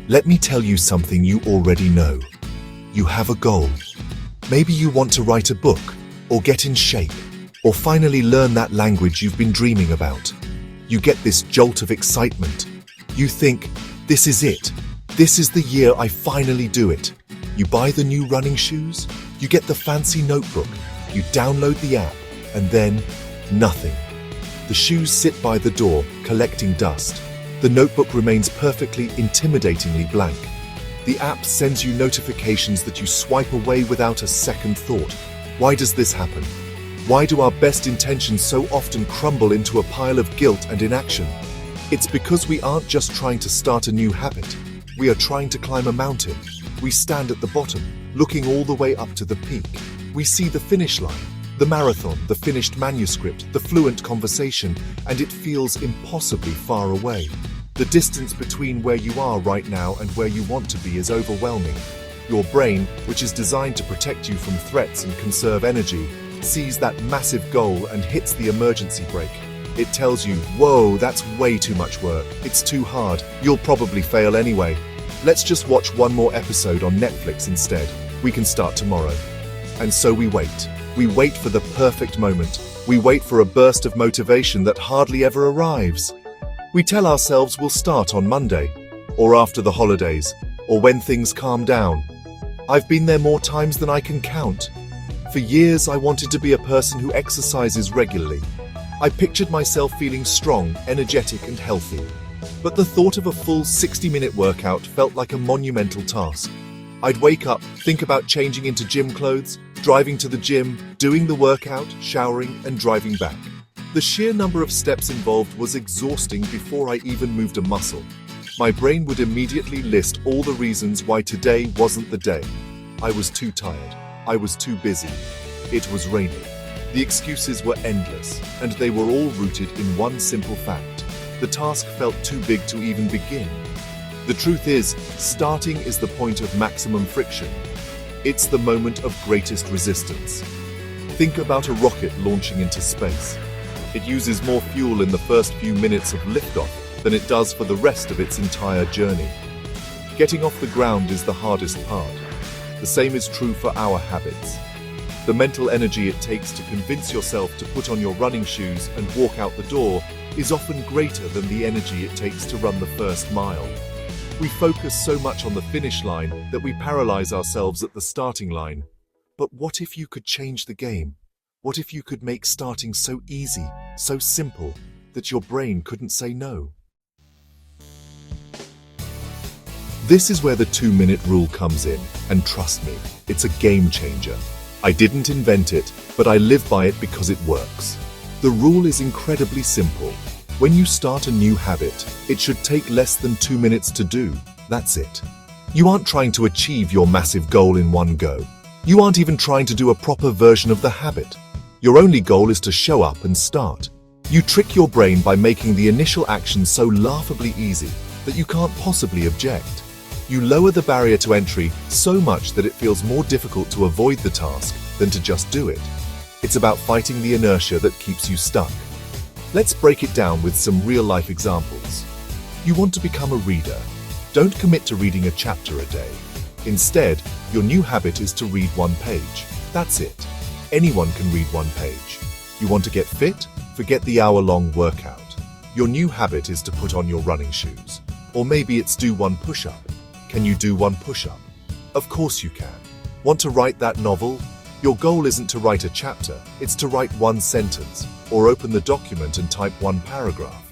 Let me tell you something you already know. You have a goal. Maybe you want to write a book, or get in shape, or finally learn that language you've been dreaming about. You get this jolt of excitement. You think, this is it. This is the year I finally do it. You buy the new running shoes, you get the fancy notebook, you download the app, and then nothing. The shoes sit by the door, collecting dust. The notebook remains perfectly, intimidatingly blank. The app sends you notifications that you swipe away without a second thought. Why does this happen? Why do our best intentions so often crumble into a pile of guilt and inaction? It's because we aren't just trying to start a new habit. We are trying to climb a mountain. We stand at the bottom, looking all the way up to the peak. We see the finish line, the marathon, the finished manuscript, the fluent conversation, and it feels impossibly far away. The distance between where you are right now and where you want to be is overwhelming. Your brain, which is designed to protect you from threats and conserve energy, sees that massive goal and hits the emergency brake. It tells you, whoa, that's way too much work. It's too hard. You'll probably fail anyway. Let's just watch one more episode on Netflix instead. We can start tomorrow. And so we wait. We wait for the perfect moment. We wait for a burst of motivation that hardly ever arrives. We tell ourselves we'll start on Monday, or after the holidays, or when things calm down. I've been there more times than I can count. For years, I wanted to be a person who exercises regularly. I pictured myself feeling strong, energetic, and healthy. But the thought of a full 60-minute workout felt like a monumental task. I'd wake up, think about changing into gym clothes, driving to the gym, doing the workout, showering, and driving back. The sheer number of steps involved was exhausting before I even moved a muscle. My brain would immediately list all the reasons why today wasn't the day. I was too tired. I was too busy. It was raining. The excuses were endless, and they were all rooted in one simple fact. The task felt too big to even begin. The truth is, starting is the point of maximum friction. It's the moment of greatest resistance. Think about a rocket launching into space. It uses more fuel in the first few minutes of liftoff than it does for the rest of its entire journey. Getting off the ground is the hardest part. The same is true for our habits. The mental energy it takes to convince yourself to put on your running shoes and walk out the door is often greater than the energy it takes to run the first mile. We focus so much on the finish line that we paralyze ourselves at the starting line. But what if you could change the game? What if you could make starting so easy, so simple, that your brain couldn't say no? This is where the 2-minute rule comes in, and trust me, it's a game changer. I didn't invent it, but I live by it because it works. The rule is incredibly simple. When you start a new habit, it should take less than 2 minutes to do. That's it. You aren't trying to achieve your massive goal in one go. You aren't even trying to do a proper version of the habit. Your only goal is to show up and start. You trick your brain by making the initial action so laughably easy that you can't possibly object. You lower the barrier to entry so much that it feels more difficult to avoid the task than to just do it. It's about fighting the inertia that keeps you stuck. Let's break it down with some real-life examples. You want to become a reader. Don't commit to reading a chapter a day. Instead, your new habit is to read 1 page. That's it. Anyone can read 1 page. You want to get fit? Forget the hour-long workout. Your new habit is to put on your running shoes. Or maybe it's do 1 push-up. Can you do 1 push-up? Of course you can. Want to write that novel? Your goal isn't to write a chapter, it's to write 1 sentence, or open the document and type 1 paragraph.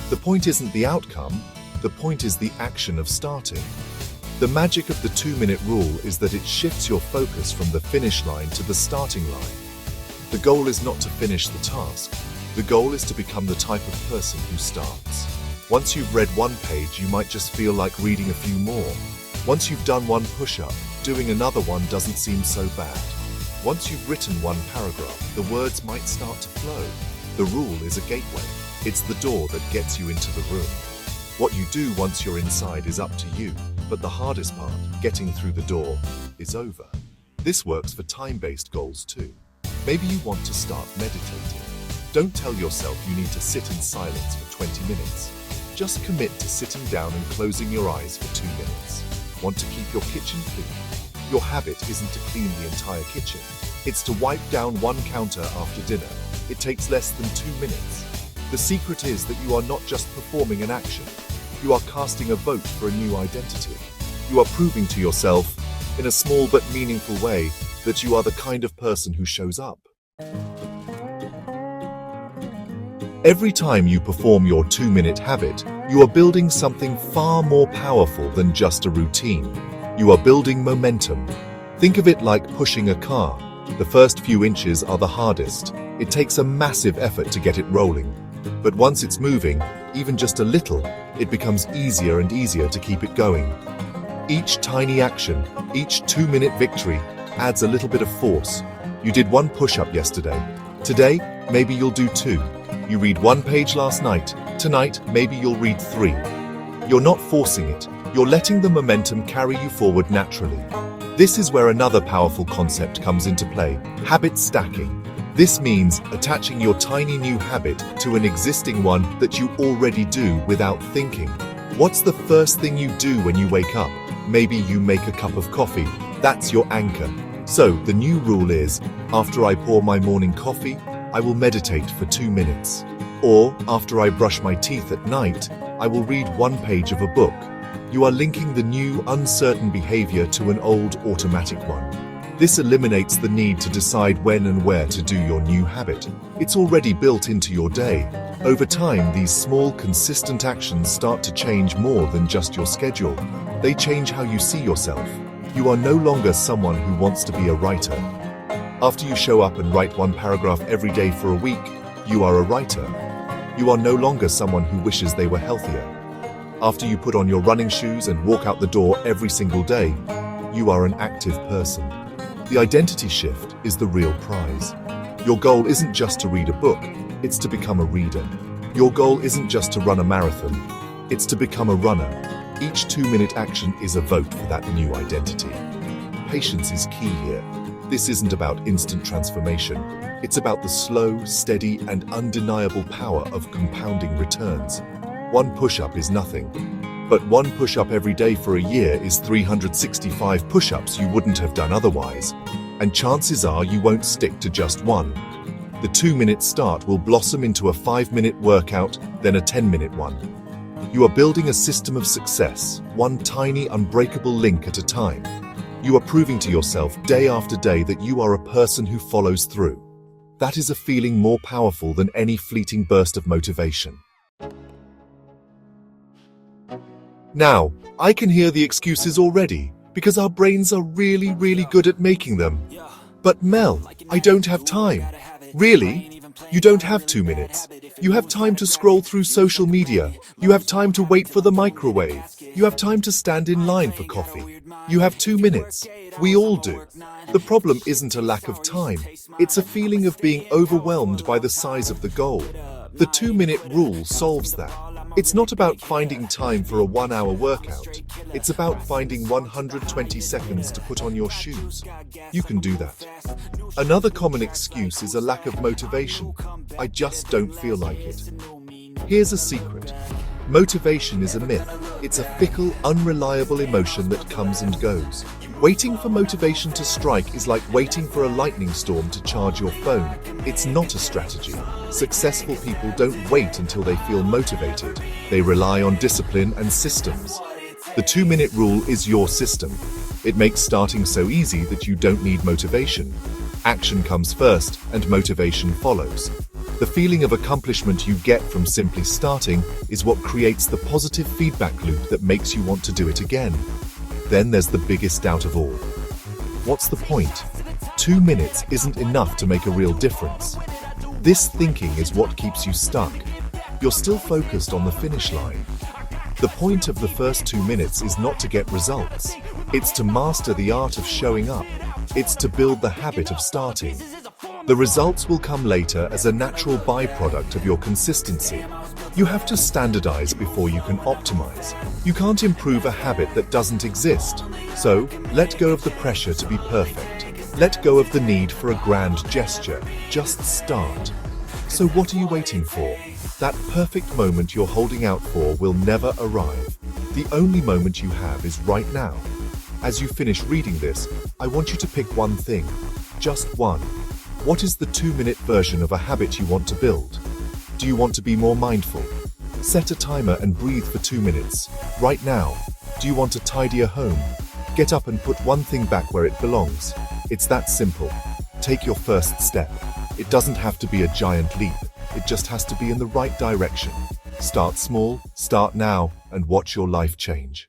The point isn't the outcome, the point is the action of starting. The magic of the 2-minute rule is that it shifts your focus from the finish line to the starting line. The goal is not to finish the task. The goal is to become the type of person who starts. Once you've read 1 page, you might just feel like reading a few more. Once you've done 1 push-up, doing another one doesn't seem so bad. Once you've written 1 paragraph, the words might start to flow. The rule is a gateway. It's the door that gets you into the room. What you do once you're inside is up to you, but the hardest part, getting through the door, is over. This works for time-based goals too. Maybe you want to start meditating. Don't tell yourself you need to sit in silence for 20 minutes. Just commit to sitting down and closing your eyes for 2 minutes. Want to keep your kitchen clean? Your habit isn't to clean the entire kitchen. It's to wipe down one counter after dinner. It takes less than 2 minutes. The secret is that you are not just performing an action. You are casting a vote for a new identity. You are proving to yourself, in a small but meaningful way, that you are the kind of person who shows up. Every time you perform your 2-minute habit, you are building something far more powerful than just a routine. You are building momentum. Think of it like pushing a car. The first few inches are the hardest. It takes a massive effort to get it rolling. But once it's moving, even just a little, it becomes easier and easier to keep it going. Each tiny action, each 2-minute victory, adds a little bit of force. You did 1 push-up yesterday. Today, maybe you'll do 2. You read 1 page last night. Tonight, maybe you'll read 3. You're not forcing it. You're letting the momentum carry you forward naturally. This is where another powerful concept comes into play: habit stacking. This means attaching your tiny new habit to an existing one that you already do without thinking. What's the first thing you do when you wake up? Maybe you make a cup of coffee. That's your anchor. So the new rule is, after I pour my morning coffee, I will meditate for 2 minutes. Or, after I brush my teeth at night, I will read 1 page of a book. You are linking the new, uncertain behavior to an old, automatic one. This eliminates the need to decide when and where to do your new habit. It's already built into your day. Over time, these small, consistent actions start to change more than just your schedule. They change how you see yourself. You are no longer someone who wants to be a writer. After you show up and write 1 paragraph every day for a week, you are a writer. You are no longer someone who wishes they were healthier. After you put on your running shoes and walk out the door every single day, you are an active person. The identity shift is the real prize. Your goal isn't just to read a book, it's to become a reader. Your goal isn't just to run a marathon, it's to become a runner. Each 2-minute action is a vote for that new identity. Patience is key here. This isn't about instant transformation. It's about the slow, steady, and undeniable power of compounding returns. 1 push-up is nothing, but 1 push-up every day for a year is 365 push-ups you wouldn't have done otherwise. And chances are you won't stick to just 1. The 2-minute start will blossom into a 5-minute workout, then a 10-minute one. You are building a system of success, 1 tiny, unbreakable link at a time. You are proving to yourself day after day that you are a person who follows through. That is a feeling more powerful than any fleeting burst of motivation. Now, I can hear the excuses already, because our brains are really good at making them. But Mel, I don't have time. Really? You don't have 2 minutes. You have time to scroll through social media. You have time to wait for the microwave. You have time to stand in line for coffee. You have 2 minutes. We all do. The problem isn't a lack of time. It's a feeling of being overwhelmed by the size of the goal. The 2-minute rule solves that. It's not about finding time for a 1-hour workout. It's about finding 120 seconds to put on your shoes. You can do that. Another common excuse is a lack of motivation. I just don't feel like it. Here's a secret. Motivation is a myth. It's a fickle, unreliable emotion that comes and goes. Waiting for motivation to strike is like waiting for a lightning storm to charge your phone. It's not a strategy. Successful people don't wait until they feel motivated. They rely on discipline and systems. The 2-minute rule is your system. It makes starting so easy that you don't need motivation. Action comes first and motivation follows. The feeling of accomplishment you get from simply starting is what creates the positive feedback loop that makes you want to do it again. Then there's the biggest doubt of all. What's the point? 2 minutes isn't enough to make a real difference. This thinking is what keeps you stuck. You're still focused on the finish line. The point of the first 2 minutes is not to get results. It's to master the art of showing up. It's to build the habit of starting. The results will come later as a natural byproduct of your consistency. You have to standardize before you can optimize. You can't improve a habit that doesn't exist. So, let go of the pressure to be perfect. Let go of the need for a grand gesture. Just start. So what are you waiting for? That perfect moment you're holding out for will never arrive. The only moment you have is right now. As you finish reading this, I want you to pick one thing. Just one. What is the 2-minute version of a habit you want to build? Do you want to be more mindful? Set a timer and breathe for 2 minutes. Right now. Do you want a tidier home? Get up and put one thing back where it belongs. It's that simple. Take your first step. It doesn't have to be a giant leap. It just has to be in the right direction. Start small, start now, and watch your life change.